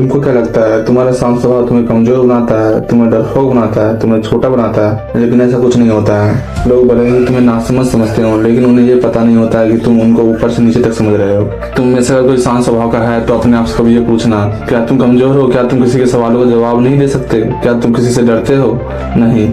तुमको क्या लगता है तुम्हारा शांत स्वभाव तुम्हें कमजोर बनाता है, तुम्हें डरपोक बनाता है, तुम्हें छोटा बनाता है? लेकिन ऐसा कुछ नहीं होता है। लोग भले ही तुम्हें नासमझ समझते हो, लेकिन उन्हें ये पता नहीं होता है कि तुम उनको ऊपर से नीचे तक समझ रहे हो। तुम में से अगर कोई शांत स्वभाव का है तो अपने आप से कभी ये पूछना, क्या तुम कमजोर हो? क्या तुम किसी के सवालों का जवाब नहीं दे सकते? क्या तुम किसी से डरते हो? नहीं,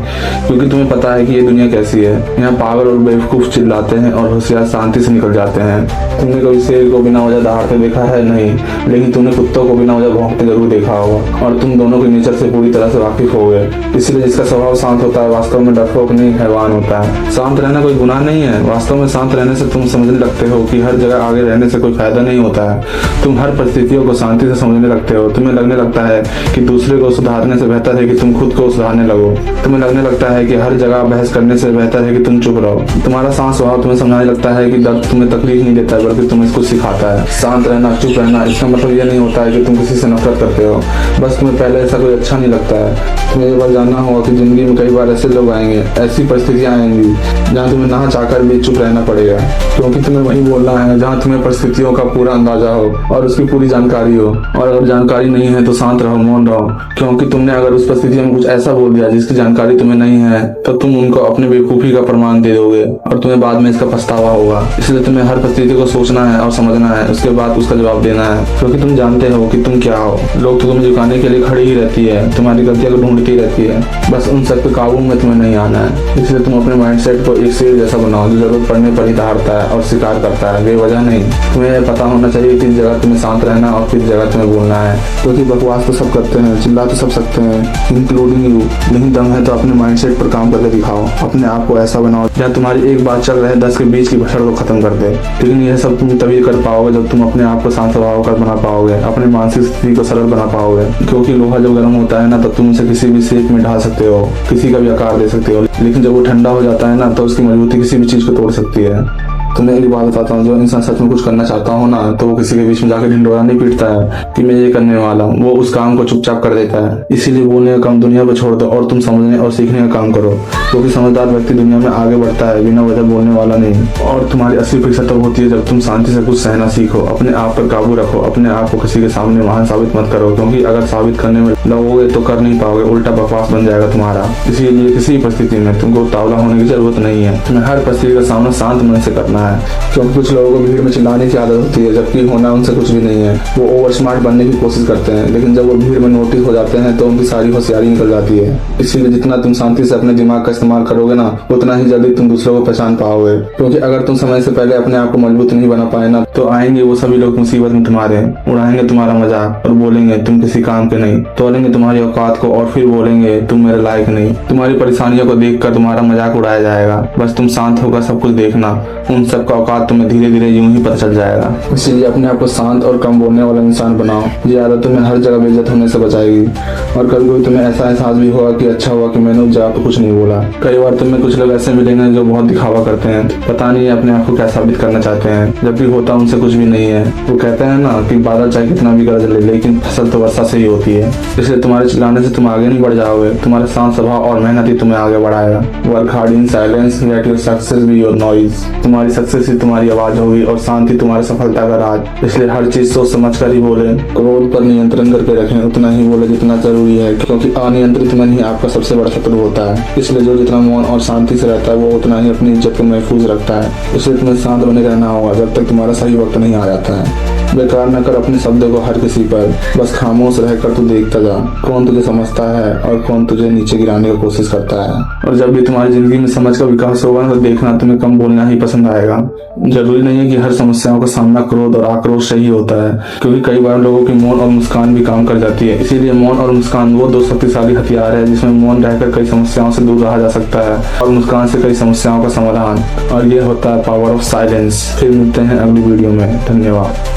क्योंकि तुम्हें पता है कि ये दुनिया कैसी है। यहाँ पागल और बेवकूफ चिल्लाते हैं और होशियार शांति से निकल जाते हैं। तुमने कभी शेर को बिना वजह दहाड़ते देखा है? नहीं, लेकिन तुमने कुत्तों को बिना वजह भौंकते जरूर देखा होगा और तुम दोनों के नेचर से पूरी तरह से वाकिफ हो गए। इसलिए जिसका स्वभाव शांत होता है वास्तव में डरपोक नहीं, हैवान होता है। शांत रहना कोई गुनाह नहीं है। वास्तव में शांत रहने से तुम समझने लगते हो कि हर जगह आगे रहने से कोई फायदा नहीं होता है। तुम हर परिस्थितियों को शांति से समझने लगते हो। तुम्हें लगने लगता है कि दूसरे को सुधारने से बेहतर है कि तुम खुद को सुधारने लगो। तुम्हें लगने लगता है कि हर जगह बहस करने से बेहतर है कि तुम चुप रहो। तुम्हारा शांत स्वभाव तुम्हें समझाने लगता है कि दर्द तुम्हें तकलीफ नहीं देता है, बल्कि तुम्हें इसको सिखाता है। शांत रहना, चुप रहना, इसका मतलब यह नहीं होता है कि तुम किसी से नफरत करते हो। बस तुम्हें पहले ऐसा कोई अच्छा नहीं लगता है। तुम्हें ये बात जानना होगा कि जिंदगी में कई बार ऐसे लोग आएंगे, ऐसी परिस्थितियां आएंगी जहाँ तुम्हें ना चाहकर भी चुप रहना पड़ेगा, क्योंकि तुम्हें वही बोलना है जहाँ तुम्हें परिस्थितियों का पूरा अंदाजा हो और उसकी पूरी जानकारी हो। और अगर जानकारी नहीं है तो शांत रहो, मौन रहो, क्योंकि तुमने अगर उस परिस्थिति में कुछ ऐसा बोल दिया जिसकी जानकारी तुम्हें नहीं है तो तुम उनको अपनी बेवकूफी का प्रमाण दे दोगे और तुम्हें बाद में इसका पछतावा होगा। इसलिए तुम्हें हर परिस्थिति को सोचना है और समझना है, उसके बाद उसका जवाब देना है, क्योंकि तुम जानते हो कि तुम क्या हो। लोग तो तुम्हें झुकाने के लिए खड़ी ही रहती है, तुम्हारी गलतियां को ढूंढती रहती है, बस उन सब पे काबू में तुम्हें नहीं आना है। इसलिए तुम अपने माइंडसेट को एक शेर जैसा बनाओ जो जरूरत पड़ने पर ही दहाड़ता है और शिकार करता है, बेवजह नहीं। तुम्हें पता होना चाहिए किस जगह तुम्हें शांत रहना और किस जगह तुम्हें बोलना है, क्योंकि बकवास तो सब करते हैं, चिल्ला तो सब सकते हैं, इंक्लूडिंग यू। लेकिन दम है तो अपने माइंडसेट पर काम करके दिखाओ। अपने आप को ऐसा बनाओ जहाँ तुम्हारी एक बात चल रहे 10 के बीच की भसड़ को खत्म कर दे। लेकिन यह सब तुम तभी कर पाओगे जब तुम अपने आप को शांत स्वभाव का बना पाओगे, अपने मानसिक स्थिति को सरल बना पाओगे। क्योंकि लोहा जब गर्म होता है ना तो तुम उसे किसी भी शेप में ढाल सकते हो, किसी का भी आकार दे सकते हो, लेकिन जब वो ठंडा हो जाता है ना तो उसकी मजबूती किसी भी चीज को तोड़ सकती है। तुम्हें एक बात बताता हूँ, जो इंसान सच में कुछ करना चाहता हो ना तो वो किसी के बीच में जाकर ढिंढोरा नहीं पीटता है कि मैं ये करने वाला हूँ। वो उस काम को चुपचाप कर देता है। इसीलिए बोलने का काम दुनिया पर छोड़ दो और तुम समझने और सीखने का काम करो, क्योंकि समझदार व्यक्ति दुनिया में आगे बढ़ता है, बिना वजह बोलने वाला नहीं। और तुम्हारी 80% तब होती है जब तुम शांति से कुछ सहना सीखो। अपने आप पर काबू रखो, अपने आप को किसी के सामने महान साबित मत करो, क्योंकि अगर साबित करने में लगोगे तो कर नहीं पाओगे, उल्टा बकवास बन जाएगा तुम्हारा। इसीलिए किसी परिस्थिति में तुमको उतावला होने की जरूरत नहीं है। तुम्हें हर परिस्थिति का सामना शांत मन से करना है, क्योंकि कुछ लोगों को भीड़ में चिल्लाने की आदत होती है, जबकि होना उनसे कुछ भी नहीं है। वो ओवर स्मार्ट बनने की कोशिश करते हैं, लेकिन जब वो भीड़ में नोटिस हो जाते हैं तो उनकी सारी होशियारी निकल जाती है। इसीलिए जितना तुम शांति से अपने दिमाग का इस्तेमाल करोगे ना, उतना ही जल्दी तुम दूसरों को पहचान पाओगे। क्योंकि अगर तुम समय से पहले अपने आप को मजबूत नहीं बना पाए ना तो आएंगे वो सभी लोग मुसीबत में तुम्हारे, उड़ाएंगे तुम्हारा मजाक और बोलेंगे तुम किसी काम के नहीं, तोड़ेंगे तुम्हारी औकात को और फिर बोलेंगे तुम मेरे लायक नहीं। तुम्हारी परेशानियों को देखकर तुम्हारा मजाक उड़ाया जाएगा। बस तुम शांत होकर सब कुछ देखना, उन सब का औकात तुम्हें धीरे धीरे यूं ही पता चल जाएगा। इसीलिए अपने आप को शांत और कम बोलने वाला इंसान बनाओ। ये आदत तुम्हें हर जगह बेइज्जत होने से बचाएगी। और कभी कभी तुम्हें ऐसा एहसास भी होगा कि अच्छा हुआ कि मैंने उस जगह पर कुछ नहीं बोला। कई बार तुम्हें कुछ लोग ऐसे मिलेंगे जो बहुत दिखावा करते हैं, पता नहीं अपने आप को क्या साबित करना चाहते हैं, जबकि होता उनसे कुछ भी नहीं है। वो कहते हैं ना कि बादल चाहे कितना भी गरज ले, लेकिन फसल तो वर्षा से ही होती है। इसलिए तुम्हारे चिल्लाने से तुम आगे नहीं बढ़ जाओगे। तुम्हारा शांत स्वभाव और मेहनत ही तुम्हें आगे बढ़ाएगा। Work hard in silence, let your success be your noise. तुम्हारी सक्सेस ही तुम्हारी आवाज होगी और शांति तुम्हारी सफलता का राज। इसलिए हर चीज सोच समझ कर ही बोले। क्रोध पर नियंत्रण करके रखें, उतना ही बोले जितना जरूरी है, क्योंकि अनियंत्रित मन ही आपका सबसे बड़ा शत्रु होता है। इसलिए जो जितना मौन और शांति से रहता है वो उतना ही अपनी इज्जत को महफूज रखता है। इसलिए तुम्हें शांत बने रहना होगा जब तक तुम्हारा सही वक्त नहीं आ जाता है। बेकार न कर अपने शब्दों को हर किसी पर, बस खामोश रहकर तू देखता जा कौन तुझे समझता है और कौन तुझे नीचे गिराने की कोशिश करता है। और जब भी तुम्हारी जिंदगी में समझ का विकास होगा तो देखना तुम्हें कम बोलना ही पसंद आएगा। जरूरी नहीं है कि हर समस्याओं का सामना क्रोध और आक्रोश से ही होता है, क्योंकि कई बार लोगों की मौन और मुस्कान भी काम कर जाती है। इसीलिए मौन और मुस्कान वो दो शक्तिशाली हथियार है जिसमें मौन रहकर कई समस्याओं से दूर रहा जा सकता है और मुस्कान से कई समस्याओं का समाधान। और ये होता है पावर ऑफ साइलेंस। फिर मिलते हैं अगली वीडियो में। धन्यवाद।